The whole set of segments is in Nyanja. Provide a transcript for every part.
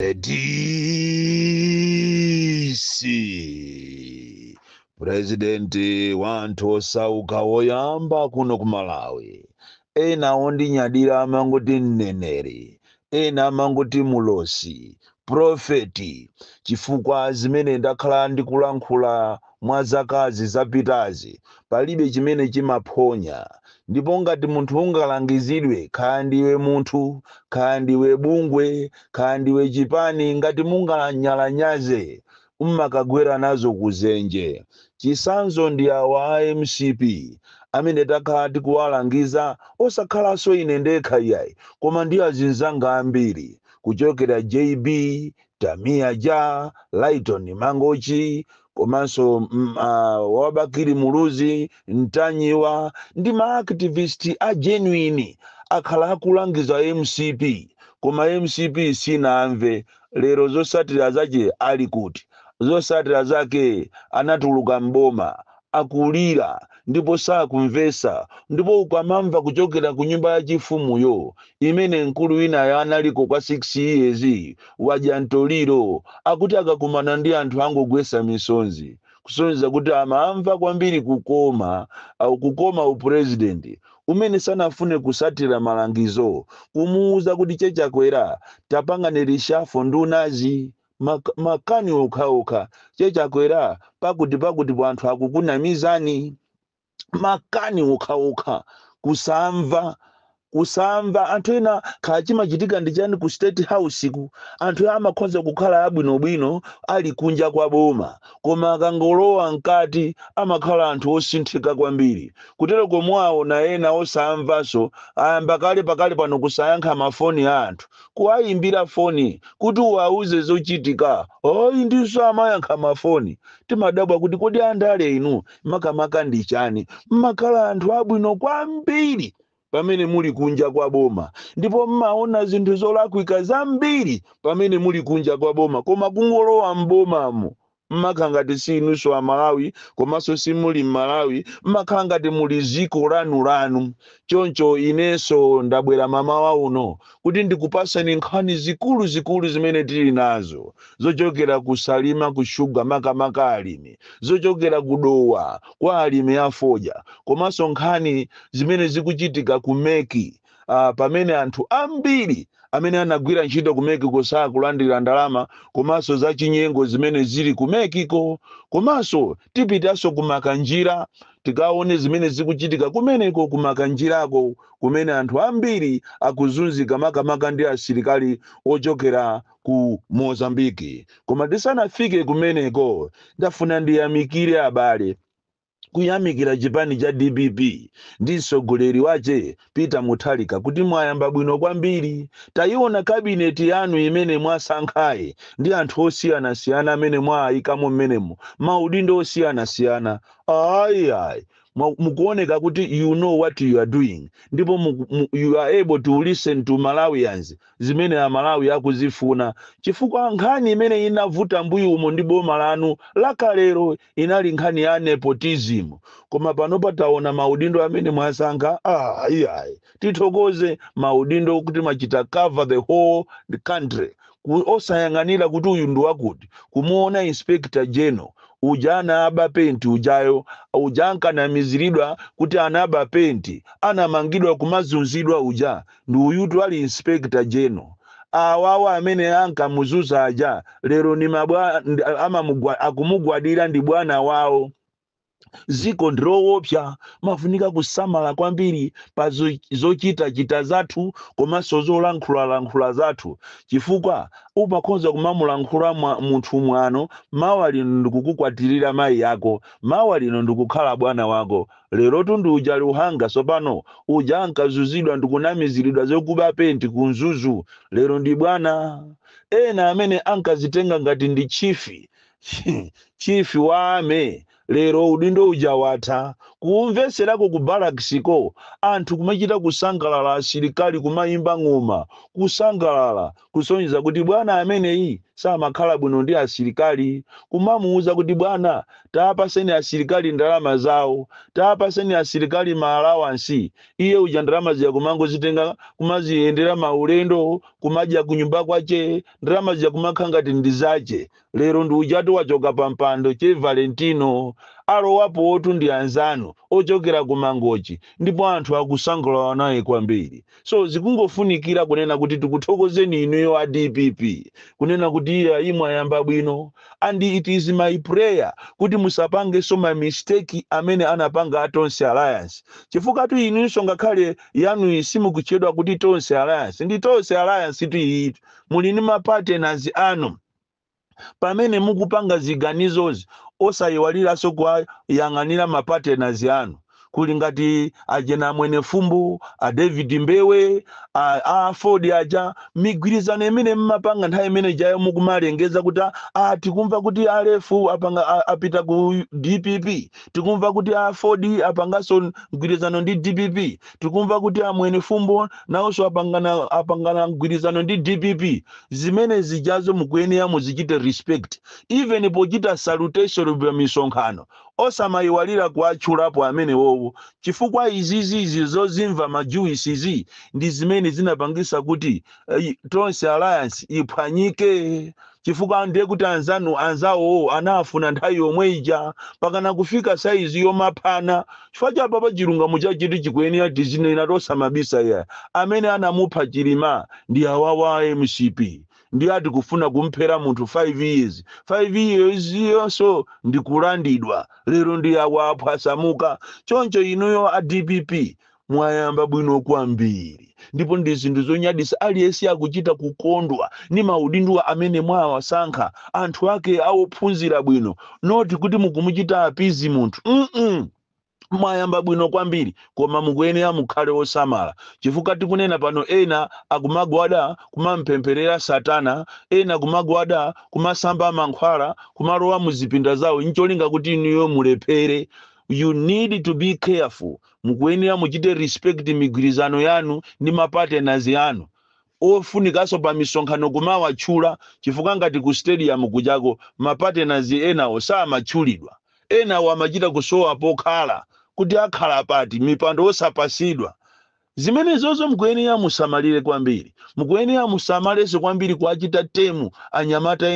DC Presidenti wanthu osauka woyamba kuno ku Malawi. Ena ondinyadira amangoti mneneri, ena amangoti mulosi, profeti, chifukwa zimene ndakhala ndikulankhula mwa zakazi zapitazi palibe chimene chimaphonya. Ndipo ngati munthu ungalangizidwe, kaya ndiwe munthu, kaya ndiwe bungwe, kaya ndiwe chipani, ngati mungalanyalanyaze mmakagwera nazo kuzenje. Chisanzo ndi awa a MCP amene takhala tikuwalangiza osakhalanso ine ndekha iyayi, koma ndi azinzanga ambiri kuchokera JB, Tamia Ja, Lighton Mangochi, komanso Wabakiri Muluzi, Ntanyiwa ndi maactivist a genuine akhala akulangiza MCP, koma MCP sinamve. Lero zosatira zake ali kuti, zosatira zake anatuluka mboma akulira ndipo sakumvesa, ndipo ukamamva kuchokera ku nyumba ya chifumuyo imene mkulu wina analiko kwa 6 years waja Ntoliro akuti akakumana ndi anthu angogwesa misonzi, kusonyeza kuti amamva kwambiri kukoma au kukoma upresidenti umene sanafune kusatira malangizo, kumuuza kuti chechakwera tapangane lishafo ndunazi makani okhaokha, chechakwera pakuti anthu akukunamizani, makani okhaokha, kusamva anthu ena khala chimachitika ndi chani ku State House ku anthu amakhoza kukhala abwinobwino ali kunja kwa boma, koma akangolowa mkati amakhala anthu osinthika kwambiri. Kutero komwaona ena osamvaso ayamba kale pakale pano kusayankha mafoni a anthu, kuwayimbira foni kuti uwauze zochitika, oyi ndiso amayankha mafoni. Timadabwa kuti kodi andale inu makamaka ndi chani, mmakhala anthu abwino kwambiri pamene muli kunja kwa boma, ndipo mmaona zinthu zolakwika zambiri pamene muli kunja kwa boma, koma kungolowa mbomamo mmakhala ngati si inunso a Malawi, komanso simuli Malawi, mmakhala ngati muli ziko lanu. Choncho inenso ndabwera mamawa uno kuti ndikupasani nkhani zikulu zimene tili nazo, zochokera kusalima kushuga makamaka alimi, zochokera kudowa kwa alimi afoja, komanso nkhani zimene zikuchitika kumeki pamene anthu ambiri amene anagwira ntchito kumeki kosaa kulandira ndalama, komanso za chinyengo zimene zili kumekiko, komanso tipitanso kumakanjira tikaone zimene zikuchitika kumeneko kumakanjirako kumene anthu ambiri akuzunzika makamaka ndi asilikali ochokera ku Mozambiki. Koma tisanafike kumeneko ndafuna ndiyamikire abale, kuyamikira chipani cha DPP ndi mtsogoleri wache Peter Mutharika kuti mwayamba bwino kwambiri. Tayiona kabineti yanu imene mwasankhayi ndi anthu osiyanasiyana amene mwayikamo mmenemo, maudindo osiyanasiyana. Ayi mukuoneka kuti you know what you are doing, ndipo you are able to listen to Malawians zimene a Malawi akuzifuna, chifukwa nkhani imene inavuta mbuyo umo ndi boma lanu lakalero inali nkhani ya nepotism, koma pano pataona maudindo amene mwasankha. Ayi tithokoze maudindo kuti machita cover the whole country, osayang'anira kuti uyu ndi wakuti. Kumuona Inspector General uja anaba penti ujayo uja ankanamiziridwa kuti anaba penti, anamangidwa kumazunzidwa uja ndi uyutu ali Inspector General. Awawa amene ankamuzuza aja lero ni akumugwadira ndi bwana wawo. Ziko ndiloopsa, mafunika kusamala kwambiri pa zochita zathu komanso zolankhula zathu, chifukwa umakhoza kumamulankhula munthu mwano, mawa lino ndikukukwatirira mayi yako, mawa lino ndikukhala bwana wako, lero tundu uja luhanga sopano uja ankazuzidwa ndikunamiziridwa zokuba penti kunzuzu, lero ndi bwana. Ena amene ankazitenga ngati ndi chifi wa ame, lero udindo uja watha, kumveserako ku barakisiko anthu kumachita kusangalala, asilikali kumayimba ng'oma kusangalala, kusonyeza kuti bwana ameneyi samakhala bwino ndi asilikali, kumamuuza kuti bwana tapaseni asilikali ndalama zawo, tapaseni asilikali maalawansi, iye uja ndalama zija kumangozitenga kumaziyendera maulendo, kumadya kunyumba kwace, ndalama zija kumakhala ngati ndi zace. Lero ndi ujatu wachoka pa mpando che Valentino alowapo otu ndi anzanu ochokera kumangochi, ndipo anthu akusangalala naye kwambiri. So zikungofunikira kunena kuti tikuthokozeni inuyo a DPP kunena kuti iye mwayamba bwino, and it is my prayer kuti musapange so ma mistake amene anapanga a Tonse Alliance, chifukwa tu inunso ngakhale yanu simukuchedwa kuti Tonse Alliance ndi Tonse Alliance tu iyi muli ni ma partners anu. Pamene mukupanga ziganizozi osayiwaliranso kwa yang'anira ma partners anu, kuli ngati ajena mwene fumbu, a David Mbewe, a Ford aja, migwirizano imene mmapanga nthawi imene jayo mukumalengeza kuti tikumva kuti Alefu apita ku DPP, tikumva kuti a Ford apanganso mgwirizano ndi DPP, tikumva kuti a mwene fumbu nawonso apangana mgwirizano ndi DPP. Zimene zijazo mukuyenera muzichite respect, even pochita salutation pa misonkhano osamayiwalira kuatchulapo amene wowo, chifukwa izizi zozimva majuisizi ndi zimene zinapangisa kuti Tonse Alliance iphwanyike, chifukwa ndiye kuti anzawo anafuna nthawi yomwe ija pakana kufika saizi yomaphana. Chifukwa chapa pa chilungamo cha chiti chikuyenera tizinena tosamabisa ya amene anamupha Chilima ndi awawa MCP, ndi ati kufuna kumphera munthu 5 years. 5 years yonso ndi kulandidwa, lero ndi awaphwasamuka. Choncho inuyo a DPP mwayamba bwino kwambiri, ndipo ndi zinthu zonyadisa aliyense akuchita kukondwa ni maudindo amene mwawasankha anthu ake awophunzira bwino, noti kuti mukumuchita apizi munthu. Mwayamba bwino kwambiri, koma mukuyenera mukhale osamala, chifukwa tikunena pano ena akumagwada kumampempherera Satana, ena kumagwada kumasamba mankhwala, kumalowa muzipinda zawo ncholinga kuti inuyo mulephere. You need to be careful. Mukuyenera muchite respect migwirizano yanu ndi mapartners yanu ofunikaso pa misonkhano kumawatchula, chifukwa ngati ku stadium kujako mapartners ena osamatchulidwa, ena wamachita kusowa pokhala kuti akhala pati mipando osapasidwa. Zimene zozo mukuyenera musamalire kwambiri, mukuyenera musamaleso kwambiri kuachita temu anyamata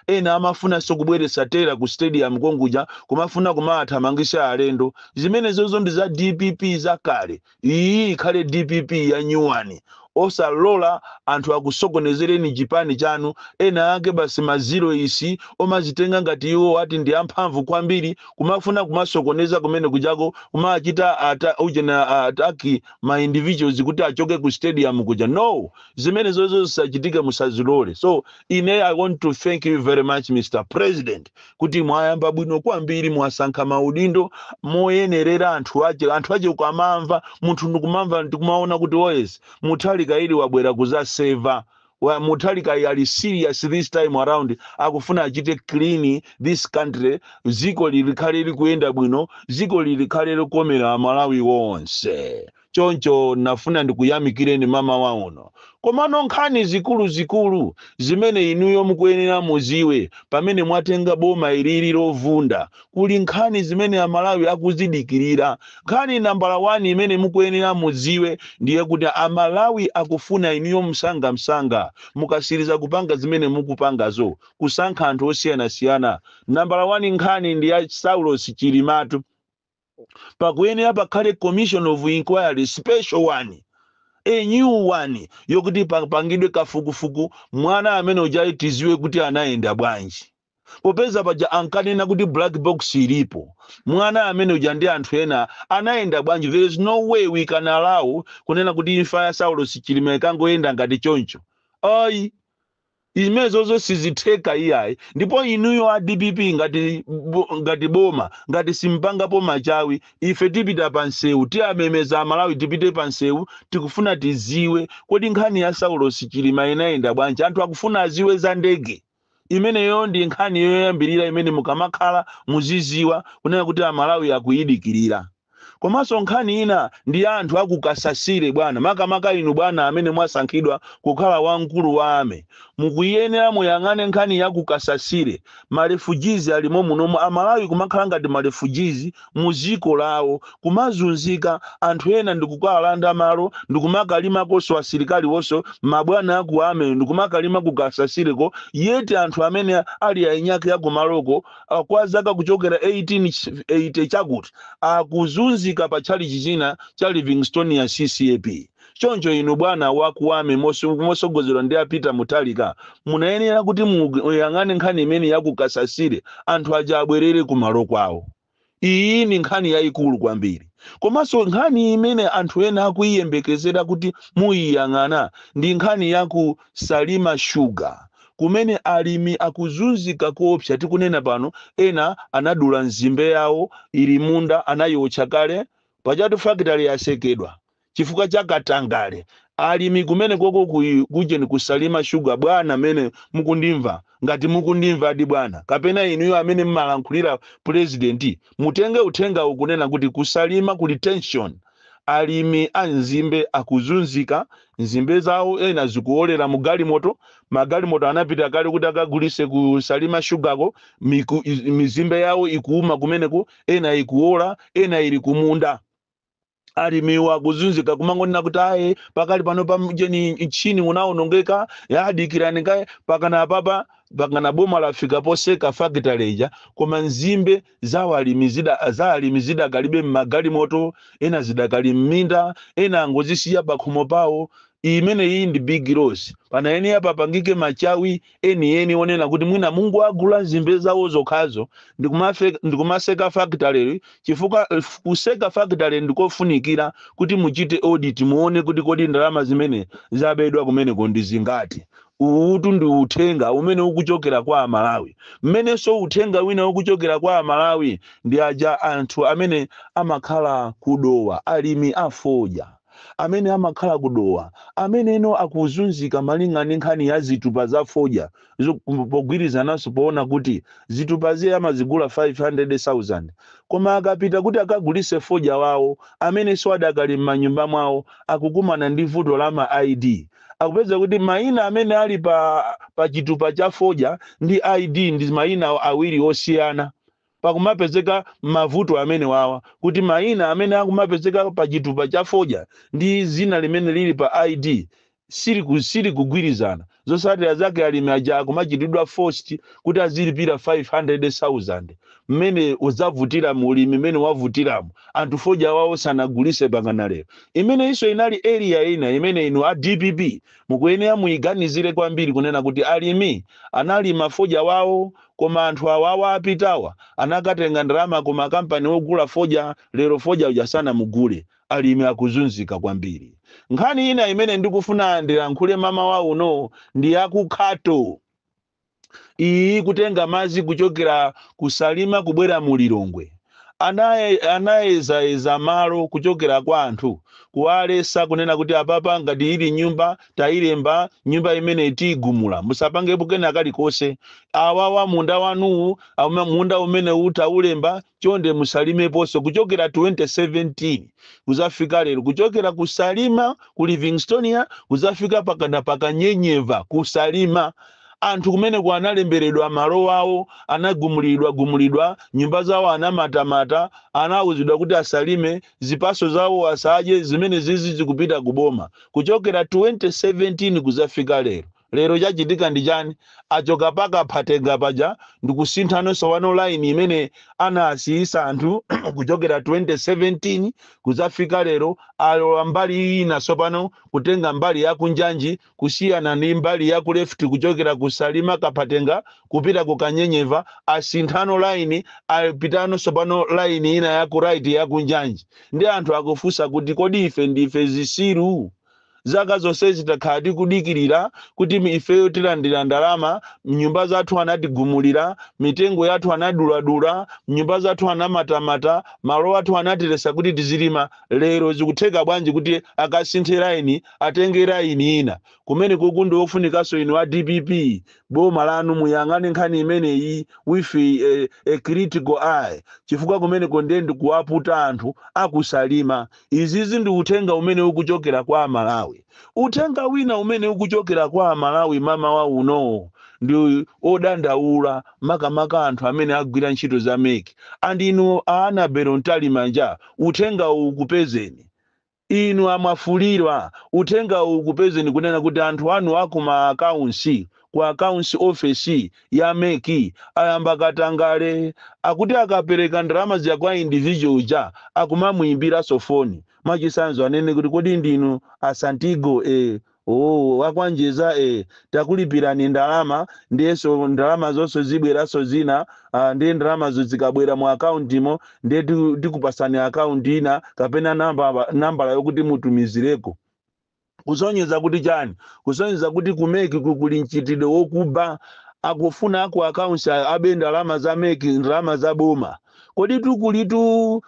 ena amafuna so kubweretsa tera ku stadium konguja kumafuna kumathamangisa alendo. Zimene zozo ndi za DPP zakale, iyi ikhale DPP ya nyuwani. Osalola anthu akusokonezereni chipani chanu, ena ake basi maziro isi omazitenga ngati iwo ati ndi amphamvu kwambiri, kumafuna kumasokoneza kumene kujako kumachita ataki ma individuals kuti achoke ku stadium kuja. No, zimene zozo zisachitike, musazilole. So I want to thank you very much Mr. President kuti mwayamba bwino kwambiri, mwasankha maudindo moyenerera anthu ache ukamamva munthu ndikumamva ndikumaona kuti oyes Muthalika ili wabwera kuzaseva, Muthalika yali serious this time around, akufuna achite clean this country, ziko lilikhale likuyenda bwino, ziko lilikhale likomera Malawi wonse. Choncho nafuna ndikuyamikireni mama wauno. Komano nkhani zikulu zimene inuyo mukuyenera muziwe pamene mwatenga boma ilili lovunda, kuli nkhani zimene Amalawi akuzidikirira. Nkhani nambala 1 imene mukuyenera muziwe ndiye kuti Amalawi akufuna inuyo msanga mukasiriza kupanga zimene mukupangazo, kusankha anthu osiyana-siyana. Nambala 1 nkhani ndi ya Saulos Chilimatu, pakuyenera pakhale commission of inquiry special one, a new one, yokuti pangidwe kafukufuku mwana amene ujaitiziwe kuti anaenda bwanji. Popeza paja ankanena kuti black box ilipo, mwana amene uja ndi anthu ena anaenda bwanji. There is no way we can allow kunena kuti imfa ya Saulos Chilima ikangoyenda ngati choncho. Ayi, izimene zozo sizitheka iyayi. Ndipo inuyo a DPP ngati boma, ngati simpangapo machawi, ife tipita pansewu, tiyamemeza Amalawi tipite pansewu, tikufuna tiziwe kodi nkhani ya Saulos Chilima inaenda bwanji. Anthu akufuna aziwe za ndege, imeneyo ndi nkhani yoyambirira imene mukamakhala muziziwa kunena kuti Amalawi akuyidikirira. Komanso nkhani ina ndi anthu akukasasire bwana makamaka inu bwana amene mwasankhidwa kukhala wamkulu wa ame mukuyenera muyang'ane nkhani yakukasasire marefugees alimo munomo amalawi kumakhala ngati marefugees muziko lawo kumazunzika anthu ena ndikukalanda malo ndikumakalima koso asilikali wonso mabwana aku ame ndikumakalima kukasasireko yeti anthu amene ali ainyake yakumaloko kwa zaka kuchokera 1880 chakuti akuzunzika pa chali chichina cha Livingstone ya CCAP. Choncho inu bwana wakuwame mosogozera ndi apita mutalika munayenera kuti muyang'ane nkhani imene yakukasasire anthu aja abwerere kumalo kwawo. Iyi ni nkhani yayikulu kwambiri. Komanso nkhani imene anthu ena akuyiyembekezera kuti muyiyang'ana ndi nkhani yakusalima sugar kumene alimi akuzunzika koopsa tikunena pano ena anadula nzimbe yawo ili munda anayotcha kale pachatu factory yasekedwa chifukwa cha katangale alimi kumene koko kujeni kusalima sugar bwana amene mukundimva ngati mukundimva adi bwana kapena inuyo amene mmalankhulira president mutenge uthenga ukunena kuti kusalima kuli tension alimi anzimbe akuzunzika nzimbe zawo ena zikuolera mu galimoto magalimoto anapita kale kuti akagulise kusalima sugako mizimbe yawo ikuuma kumeneko ena ikuola ena ili kumunda alimiwa kuzunzika kumangonena kuti aye pakali pano pamjeni chini unaonongeka yadikirani kaye pakana papa pakana boma lafika poseka factory koma nzimbe za alimi zida kalibe magalimoto ena zidakali mminda ena ngozisiya pakhomo pawo imene iyi ndi big loss panayenera apa pangike machawi eni onena kuti mwina Mungu agula nzimbe zawo zokhazo ndikumaseka factory chifukwa kuseka factory ndikofunikira kuti muchite audit muone kuti kodi ndalama zimene zabedwa kumeneko ndi zingati. Utu ndi uthenga umene ukuchokera kwa Amalawi mmene so uthenga wina ukuchokera kwa Amalawi ndi aja anthu amene amakhala kudowa alimi afoja amene amakhala kudowa amene eno akuzunzika malingana nkhani ya zitupa za foja pogwirizananso poona kuti zitupa ziye amazigula 500,000 koma akapita kuti akagulise foja wawo amene so adakali m'manyumba mwawo akukumana ndi vuto la ma ID akupeza kuti maina amene ali pa chitupa cha foja ndi ID ndi maina awiri osiyana pakumapezeka mavuto amene wawa kuti maina amene akumapezeka pa chitupa cha foja ndi zina limene lili pa ID siri kugwirizana zosatira zake alimi aja akumachitidwa forced kuti azilipira 500,000 mmene uzavutira mulimi mmene wavutiramo anthu foja wawo sanagulise pangana lero imene iso inali area ina imene inu a DPP mukuyenera muiganizire kwambiri kunena kuti alimi analima foja wawo koma anthu awawa apitawa anakatenga ndalama koma kampani ogula foja lero foja ujasana mugule alimi akuzunzika kwambiri. Nkhani ina imene ndikufuna ndilankhule mama wa uno ndi yakukhato iyi kutenga mazi kuchokera kusalima kubwera mu Lilongwe anayeza malo kuchokera kwa anthu kuwalesa kunena kuti apapa ngati ili nyumba tailemba nyumba imene itigumula musapangepo kena kalikose awawa munda wanu munda umene utaulemba chonde musalimeponso kuchokera 2017 kuzafika lero kuchokera kusalima ku Livingstone kuzafika pakanyenyeva kusalima anthu kumene kwa analemberedwa malo wawo anagumulidwa nyumba zawo anamatamata anawuzidwa kuti asalime zipaso zawo asaje zimene zizi zikupita kuboma kuchokera 2017 kuzafika lero chachitika ndi chani achoka paka phatenga paja ndikusinthano wano line imene anasiyisa anthu kuchokera 2017 kuzafika lero alo mbali ina sopano kutenga mbali ya kunjanji kusiyana ni mbali ya ku left kuchokera kusalima kaphatenga kupita kukanyenyeva asinthano line alipitano sopano line ina ya ku right ya kunjanji ndi anthu akufusa kuti kodi ife ndife zisiru zaka zonse zitakhala kudikirira kuti ifeyo tilandira ndalama, nyumba zathu anatigumulira, mitengo yathu anaduladula, nyumba zathu anamatamata, malo athu anatilesa kuti tizilima. Lero zikutheka bwanji kuti akasinthe laini atenge laini ina? Kumene kuku ndi ofunikanso inu a DPP, boma lanu muyang'ane nkhani imeneyi with a critical eye, chifukwa kumene konde ndi kuwaputa anthu akusalima. Izizi ndi uthenga umene ukuchokera kwa Malawi. Uthenga wina umene ukuchokera kwa Malawi mama wa uno ndi odandaula makamaka anthu amene agwira ntchito za meki. Andi inu Annabel Ntalimanja, uthenga ukupezeni. Inu amafulirwa, uthenga ukupezeni kunena kuti anthu anu akuma akaunsi, kwa accounts office ya meki ayamba katangale akuti akapereka ndalama za kwa individual ja akumamuimbira sofoni machisanzo anene kuti kodi ndinu asantigo wakwanjeza takulipirani ndalama ndiyeso ndalama zonse zibweraso zina ndiye ndalama zikabwera mu account imo ndiye tikupasani account ina kapena namba yokuti mutumizireko. Kusonyeza kuti chani? Kusonyeza kuti kumeki kuli nchitidwe wokuba akufuna aku accounts abe ndalama za meki ndalama za boma. Kodi tukulitu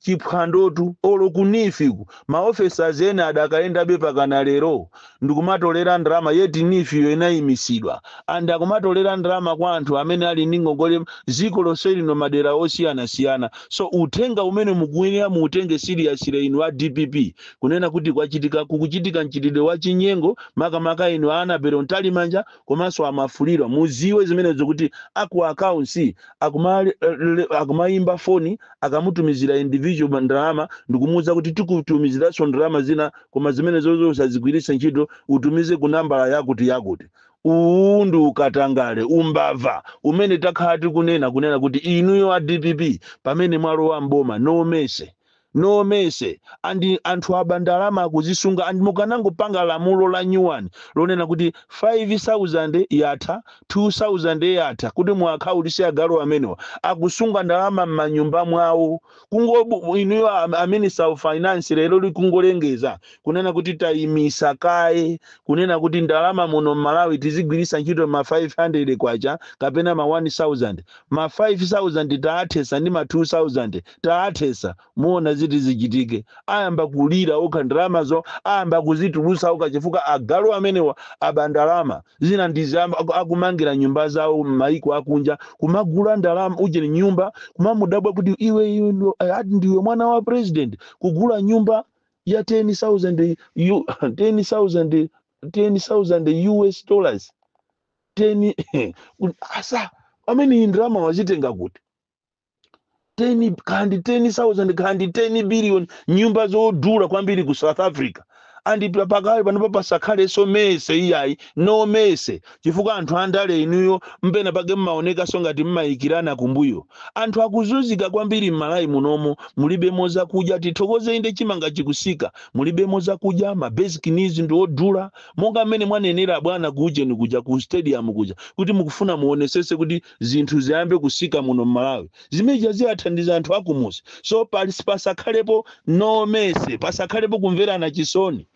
chiphandotu olo kunifiku maofficers ena adakaenda be pakana lero ndikumatolera ndalama yeti nifiyo inayimisidwa anda kumatolera ndalama kwa anthu amene ali ningongole ziko lonse lino madera osiyana. So uthenga umene mukuyenera muutenge serious inu a DPP kunena kuti kukuchitika nchitidwe wa chinyengo makamaka inu Annabel Ntalimanja komanso amafulirwa muziwe zimene zokuti aku accounts akumayimba phone akamutumizira individual ndalama ndikumuza kuti tikutumiziraso ndalama zina koma zimene zozo usazigwiritse ntchito utumize ku nambala yakuti. Uundu ukatangale umbava umene takhala kunena kuti inuyo a DPP pamene mwalowa mboma no mese andi anthu abandalama akuzisunga andi mukanangopanga lamulo la nyuwani lonena kuti 5,000 yatha 2,000 yatha kuti mu account si agalo amenewa akusunga ndalama m'manyumba mwawo kungo inuyo a Minister of Finance lero likungolengeza kunena kuti tayimisa kaye kunena kuti ndalama muno Malawi tizigwirisa ntchito ma 500 kwacha kapena ma 1,000 ma 5,000 taathesa ndi ma 2,000 taathesa muona ziti zichitike ayamba kulira oka ndalamazo ayamba kuzitulusa oka chifukwa agalo amenewa abandalama zina ndizamba akumangira nyumba zawo maiko akunja kumagula ndalama uje nyumba kumamudabwa kuti iwe ndiwe mwana wa president kugula nyumba ya 10,000 US dollars 10 asa amene ndalama wazitenga kuti 10 kandi 10,000 kandi 10 billion nyumba zodula kwambiri ku South Africa andi pakali pano pasakhale so mese iyayi no mese chifukwa anthu andale inuyo mpena pake mmaoneka songati mmayikirana kumbuyo anthu akuzuzika kwambiri m'Malawi munomo mulibe moza kudya tithokoze inde chimanga chikusika mulibe moza kudya ma basic needs ndi odula monga mmene mwanenera bwana kuje ni kuja ku stadium kuja kuti mukufuna muonesese kuti zinthu ziyambe kusika muno m'Malawi zimeja ziyathandiza anthu akumusi so pasakhalepo no mese pasakhalepo kumverana chisoni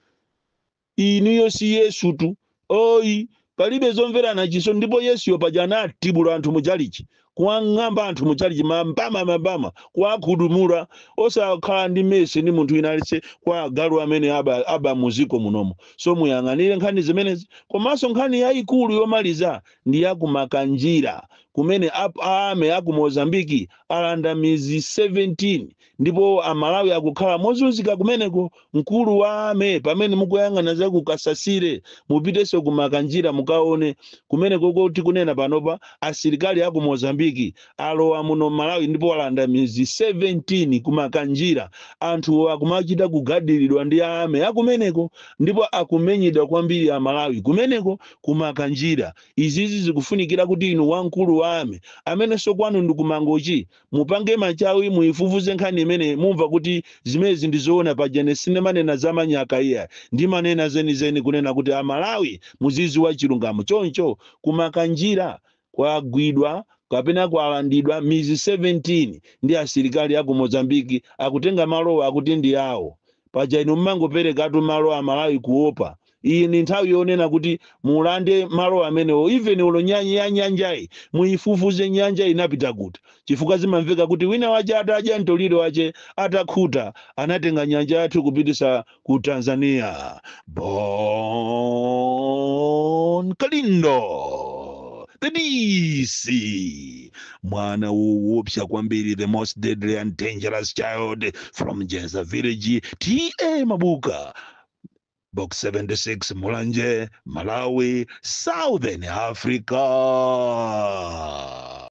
inuyo si Yesu tu oyi palibe zomverana chisoni ndipo Yesu yopajana atibula anthu muchalichi kuang'amba anthu muchalichi mambama kuwakhudumula osakhala ndi mese ndi munthu inalise kwa agalu amene aba muziko munomo so muyang'anire nkhani zimenezi komanso nkhani yayikulu yomaliza ndi yakumakanjira kumene ame aku Mozambiki alanda mizi 17 ndipo amalawi akukhala mozunzika kumeneko mkulu wa ame pamene mukuyang'ana za kukasasire mupiteso kumakanjira mukaone kumeneko kuti kunena panopa asilikali aku Mozambiki alowa muno Malawi ndipo alanda mizi 17 kumakanjira anthu akumachita kugadiridwa ndi ame akumeneko ndipo akumenyedwa kwambiri amalawi kumeneko kumakanjira izizi zikufunikira kuti inu wankulu wame amene sokwanu ndikumangochi mupange machawi muifufuze nkhani imene mumva kuti zimezi ndizoona pa Genesis manena zamanyaka iya ndi manena zenizeni kunena kuti amalawi muzizi wa chilungamo choncho kumakanjira kwagwidwa kapena kwalandidwa mizi 17 ndi asilikali aku Mozambiki akutenga malowa akuti ndi yawo paja inu mmangoperekatu malo amalawi kuopa. Iyi ni nthawi yonena kuti mulande malo amenewo, even ulo nyanjayi muifufuze nyanja inapita kuti, chifukwa zimamveka kuti wina wache atadya mtoliro wache atakhuta anatenga nyanja yathu kupitisa ku Tanzania. Bon Kalindo, the DC, mwana woopsa kwambiri, the most deadly and dangerous child from Jenza village, T.A. Mabuka, Box 76, Mulanje, Malawi, Southern Africa.